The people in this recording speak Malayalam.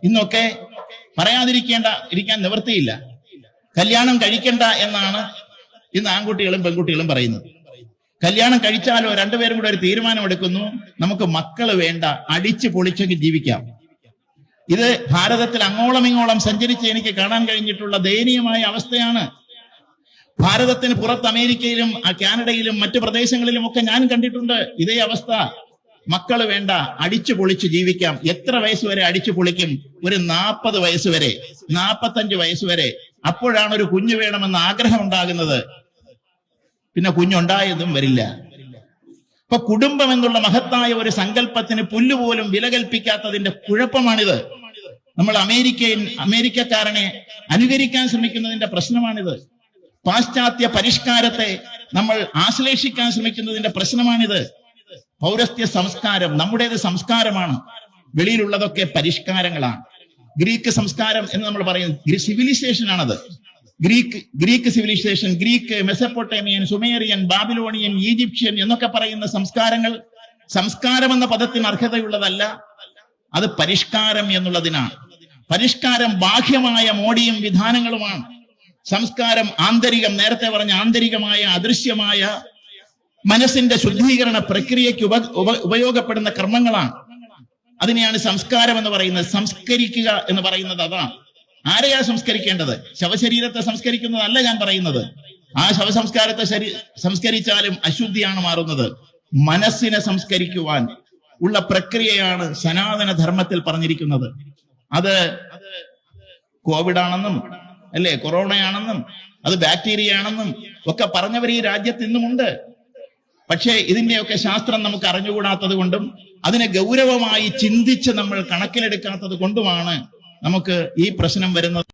ഇന്നൊക്കെ ഇരിക്കാൻ നിവൃത്തിയില്ല. കല്യാണം കഴിക്കണ്ട എന്നാണ് ഇന്ന് ആൺകുട്ടികളും പെൺകുട്ടികളും പറയുന്നത്. കല്യാണം കഴിച്ചാലോ രണ്ടുപേരും കൂടെ ഒരു തീരുമാനമെടുക്കുന്നു, നമുക്ക് മക്കള് വേണ്ട, അടിച്ചു പൊളിച്ചെങ്കിൽ ജീവിക്കാം. ഇത് ഭാരതത്തിൽ അങ്ങോളം ഇങ്ങോളം സഞ്ചരിച്ച് എനിക്ക് കാണാൻ കഴിഞ്ഞിട്ടുള്ള ദയനീയമായ അവസ്ഥയാണ്. ഭാരതത്തിന് പുറത്ത് അമേരിക്കയിലും കാനഡയിലും മറ്റു പ്രദേശങ്ങളിലും ഒക്കെ ഞാൻ കണ്ടിട്ടുണ്ട് ഇതേ അവസ്ഥ. മക്കള് വേണ്ട, അടിച്ചു പൊളിച്ച് ജീവിക്കാം. എത്ര വയസ്സ് വരെ അടിച്ചു പൊളിക്കും? ഒരു 40 വയസ്സ് വരെ, 45 വയസ്സ് വരെ. അപ്പോഴാണ് ഒരു കുഞ്ഞു വേണമെന്ന് ആഗ്രഹം ഉണ്ടാകുന്നത്. പിന്നെ കുഞ്ഞുണ്ടായതും വരില്ല. ഇപ്പൊ കുടുംബം എന്നുള്ള മഹത്തായ ഒരു സങ്കല്പത്തിന് പുല്ലുപോലും വില കൽപ്പിക്കാത്തതിന്റെ കുഴപ്പമാണിത്. നമ്മൾ അമേരിക്കക്കാരനെ അനുകരിക്കാൻ ശ്രമിക്കുന്നതിന്റെ പ്രശ്നമാണിത്. പാശ്ചാത്യ പരിഷ്കാരത്തെ നമ്മൾ ആശ്ലേഷിക്കാൻ ശ്രമിക്കുന്നതിന്റെ പ്രശ്നമാണിത്. പൗരസ്ത്യ സംസ്കാരം നമ്മുടേത് സംസ്കാരമാണ്, വെളിയിലുള്ളതൊക്കെ പരിഷ്കാരങ്ങളാണ്. ഗ്രീക്ക് സംസ്കാരം എന്ന് നമ്മൾ പറയുന്നത് സിവിലൈസേഷൻ ആണത്. Greek civilisation, Greek, Mesopotamian, Sumerian, Babylonian, Egyptian എന്നൊക്കെ പറയുന്ന സംസ്കാരം എന്ന പദത്തിന് അർഹതയുള്ളതല്ല. അത് പരിഷ്കാരം എന്നുള്ളതിനാണ്. പരിഷ്കാരം ബാഹ്യമായ മോടിയും വിധാനങ്ങളുമാണ്. സംസ്കാരം ആന്തരികം, നേരത്തെ പറഞ്ഞ ആന്തരികമായ അദൃശ്യമായ മനസ്സിന്റെ ശുദ്ധീകരണ പ്രക്രിയയ്ക്ക് ഉപയോഗപ്പെടുന്ന കർമ്മങ്ങളാണ്. അതിനെയാണ് സംസ്കാരം എന്ന് പറയുന്നത്. സംസ്കരിക്കുക എന്ന് പറയുന്നത് അതാണ്. ആരെയാ സംസ്കരിക്കേണ്ടത്? ശവശരീരത്തെ സംസ്കരിക്കുന്നതല്ല ഞാൻ പറയുന്നത്. ആ ശവസംസ്കാരത്തെ സംസ്കരിച്ചാലും അശുദ്ധിയാണ് മാറുന്നത്. മനസ്സിനെ സംസ്കരിക്കുവാൻ ഉള്ള പ്രക്രിയയാണ് സനാതന ധർമ്മത്തിൽ പറഞ്ഞിരിക്കുന്നത്. അത് കോവിഡ് ആണെന്നും അല്ലെ, കൊറോണയാണെന്നും അത് ബാക്ടീരിയ ആണെന്നും ഒക്കെ പറഞ്ഞവർ ഈ രാജ്യത്ത് ഇന്നുമുണ്ട്. പക്ഷേ ഇതിന്റെയൊക്കെ ശാസ്ത്രം നമുക്ക് അറിഞ്ഞുകൂടാത്തത് കൊണ്ടും അതിനെ ഗൗരവമായി ചിന്തിച്ച് നമ്മൾ കണക്കിലെടുക്കാത്തത് കൊണ്ടുമാണ് നമുക്ക് ഈ പ്രശ്നം വരുന്നത്.